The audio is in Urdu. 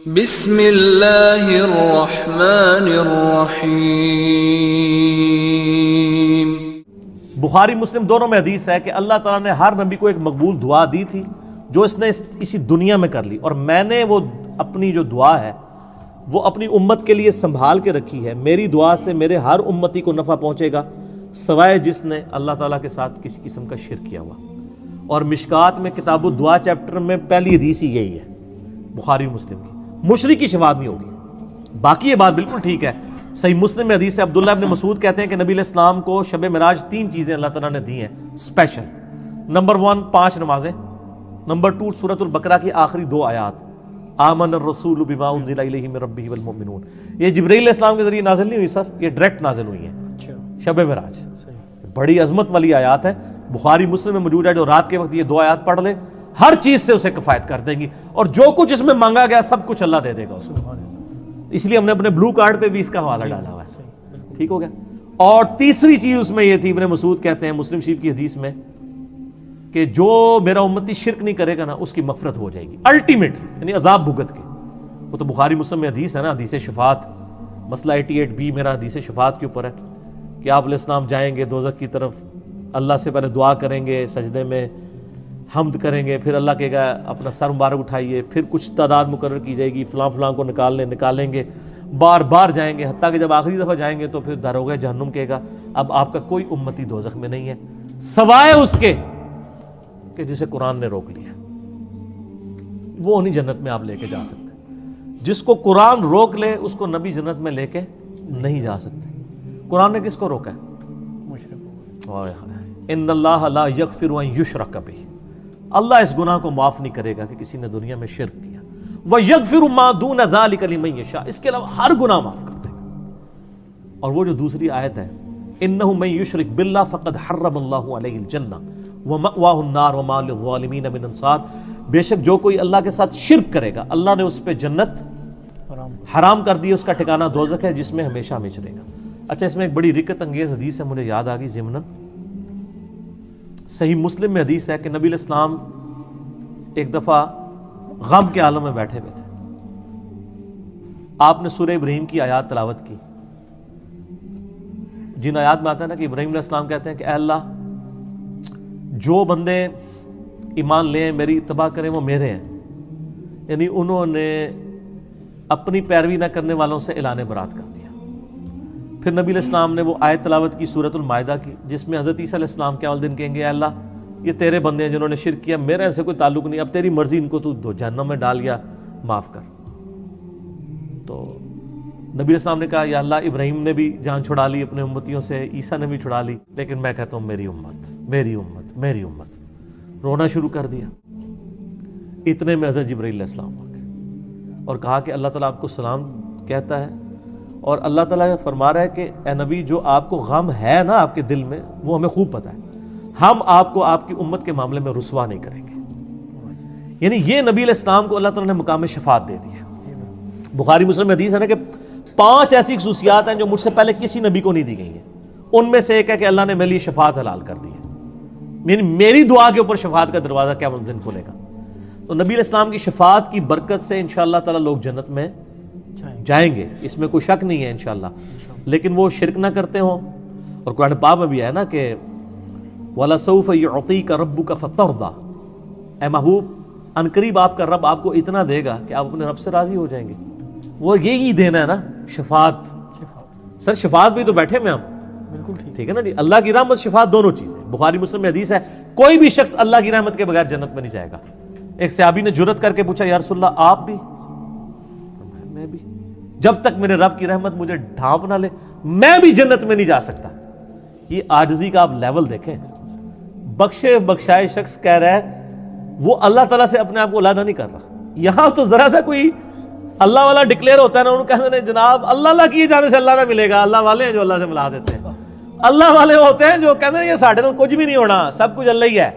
بسم اللہ الرحمن الرحیم۔ بخاری مسلم دونوں میں حدیث ہے کہ اللہ تعالیٰ نے ہر نبی کو ایک مقبول دعا دی تھی جو اس نے اسی دنیا میں کر لی، اور میں نے وہ اپنی جو دعا ہے وہ اپنی امت کے لیے سنبھال کے رکھی ہے۔ میری دعا سے میرے ہر امتی کو نفع پہنچے گا سوائے جس نے اللہ تعالیٰ کے ساتھ کسی قسم کا شرک کیا ہوا۔ اور مشکات میں کتاب الدعا چیپٹر میں پہلی حدیث ہی یہی ہے بخاری مسلم کی، مشرک کی شفاعت نہیں ہوگی۔ باقی یہ بات بالکل ٹھیک ہے، صحیح مسلم میں حدیث ہے، عبداللہ ابن مسعود کہتے ہیں کہ نبی علیہ السلام کو شب معراج 3 چیزیں اللہ تعالیٰ نے دی ہیں اسپیشل۔ نمبر 1 5 نمازیں، نمبر 2 سورۃ البقرہ کی آخری 2 آیات، آمن الرسول بما انزل الیہ من ربہ والمؤمنون۔ یہ جبرائیل علیہ السلام کے ذریعے نازل نہیں ہوئی سر، یہ ڈائریکٹ نازل ہوئی ہیں شب معراج۔ بڑی عظمت والی آیات ہے، بخاری مسلم میں موجود ہے۔ جو رات کے وقت یہ 2 آیات پڑھ لے ہر چیز سے اسے کفایت کر دیں گی، اور جو کچھ اس میں مانگا گیا سب کچھ اللہ دے دے گا اسے۔ اس لیے ہم نے اپنے بلو کارڈ پہ بھی اس کا حوالہ ڈالا ہوا ہے، ٹھیک ہو گیا۔ اور تیسری چیز اس میں یہ تھی، ابن مسعود کہتے ہیں مسلم شریف کی حدیث میں کہ جو میرا امتی شرک نہیں کرے گا نا اس کی مغفرت ہو جائے گی الٹیمیٹلی، یعنی عذاب بھگت کے۔ وہ تو بخاری مسلم میں حدیث ہے نا، حدیث شفاعت، مسئلہ 88B میرا حدیث شفاعت کے اوپر ہے کہ آپ علیہ السلام جائیں گے دوزخ کی طرف، اللہ سے پہلے دعا کریں گے، سجدے میں حمد کریں گے، پھر اللہ کہے گا اپنا سر مبارک اٹھائیے، پھر کچھ تعداد مقرر کی جائے گی، فلاں فلاں کو نکالیں گے، بار بار جائیں گے، حتیٰ کہ جب آخری دفعہ جائیں گے تو پھر داروغہ جہنم کہے گا اب آپ کا کوئی امتی دوزخ میں نہیں ہے سوائے اس کے کہ جسے قرآن نے روک لیا۔ وہ نہیں جنت میں آپ لے کے جا سکتے، جس کو قرآن روک لے اس کو نبی جنت میں لے کے نہیں جا سکتے۔ قرآن نے کس کو روکا ہے؟ ان اللہ لا یغفر ان یشرک بہ، اللہ اس گناہ کو معاف نہیں کرے گا کہ کسی نے دنیا میں شرک کیا۔ وَيَغْفِرُ مَا دُونَ ذَلِكَ لِمَن يَشَاءُ، اس کے علاوہ ہر گناہ معاف کر دے گا۔ اور وہ جو دوسری آیت ہے إِنَّهُ مَن يُشْرِكْ بِاللَّهِ فَقَدْ حَرَّمَ اللَّهُ عَلَيْهِ الْجَنَّةَ وَمَأْوَاهُ النَّارُ وَمَا لِلظَّالِمِينَ مِنْ أَنصَارٍ، بے شک جو کوئی اللہ کے ساتھ شرک کرے گا اللہ نے اس پہ جنت حرام کر دی، اس کا ٹھکانہ دوزخ ہے جس میں ہمیشہ ہمیشہ رہے گا۔ اچھا، اس میں ایک بڑی رکت انگیز حدیث ہے، مجھے یاد آ گئی ضمناً، صحیح مسلم میں حدیث ہے کہ نبی علیہ السلام ایک دفعہ غم کے عالم میں بیٹھے ہوئے تھے، آپ نے سورہ ابراہیم کی آیات تلاوت کی، جن آیات میں آتا ہے نا کہ ابراہیم علیہ السلام کہتے ہیں کہ اے اللہ، جو بندے ایمان لیں میری اتباع کریں وہ میرے ہیں، یعنی انہوں نے اپنی پیروی نہ کرنے والوں سے اعلان برات کر دیا۔ پھر نبی علیہ السلام نے وہ آیت تلاوت کی سورۃ المائدہ کی، جس میں حضرت عیسیٰ علیہ السلام کے اول دن کہیں گے اے اللہ یہ تیرے بندے ہیں جنہوں نے شرک کیا، میرے سے کوئی تعلق نہیں، اب تیری مرضی ان کو تو جہنم میں ڈال گیا، معاف کر۔ تو نبی علیہ السلام نے کہا یا اللہ، ابراہیم نے بھی جان چھڑا لی اپنے امتیوں سے، عیسیٰ نے بھی چھڑا لی، لیکن میں کہتا ہوں میری امت میری امت میری امت۔ رونا شروع کر دیا۔ اتنے میں حضرت جبرائیل علیہ السلام آ گئے اور کہا کہ اللہ تعالیٰ آپ کو سلام کہتا ہے، اور اللہ تعالیٰ فرما رہا ہے کہ اے نبی جو آپ کو غم ہے نا آپ کے دل میں وہ ہمیں خوب پتہ ہے، ہم آپ کو آپ کی امت کے معاملے میں رسوا نہیں کریں گے۔ یعنی یہ نبی علیہ السلام کو اللہ تعالیٰ نے مقام شفاعت دے دی ہے۔ بخاری مسلم میں حدیث ہے نا کہ 5 ایسی خصوصیات ہیں جو مجھ سے پہلے کسی نبی کو نہیں دی گئی ہیں، ان میں سے ایک ہے کہ اللہ نے میرے لیے شفاعت حلال کر دی ہے، یعنی میری دعا کے اوپر شفاعت کا دروازہ قیامت دن کھلے گا۔ تو نبی علیہ السلام کی شفاعت کی برکت سے انشاءاللہ تعالیٰ لوگ جنت میں جائیں گے، اس میں کوئی شک نہیں ہے انشاءاللہ، لیکن وہ شرک نہ کرتے ہوں۔ اور قرآن پاک میں بھی ہے نا کہ وَلَسَوْفَ يُعْطِيكَ رَبُّكَ فَتَرْضَىٰ، اے محبوب ان قریب آپ کا رب آپ کو اتنا دے گا کہ آپ اپنے رب سے راضی ہو جائیں گے۔ وہ یہی دینا ہے نا شفاعت۔ سر شفاعت بھی تو بیٹھے میں ہم، بالکل ٹھیک ہے نا جی، اللہ کی رحمت شفاعت دونوں چیزیں۔ بخاری مسلم میں حدیث ہے کوئی بھی شخص اللہ کی رحمت کے بغیر جنت میں نہیں جائے گا۔ ایک صحابی نے جرأت کر کے پوچھا یا رسول اللہ آپ بھی؟ میں بھی، جب تک میرے رب کی رحمت مجھے ڈھانپ نہ لے میں بھی جنت میں نہیں جا سکتا۔ یہ عاجزی کا آپ لیول دیکھیں، بخشے بخشائے شخص کہہ رہا ہے وہ اللہ تعالیٰ سے اپنے آپ کو علیحدہ نہیں کر رہا۔ یہاں تو ذرا سا کوئی اللہ والا ڈکلیئر ہوتا ہے نا، انہوں کہتے ہیں جناب اللہ کیے جانے سے اللہ نہ ملے گا، اللہ والے ہیں جو اللہ سے ملا دیتے ہیں، اللہ والے ہوتے ہیں جو کہتے ہیں یہ ساڑھے نال کچھ بھی نہیں ہونا، سب کچھ اللہ ہی ہے۔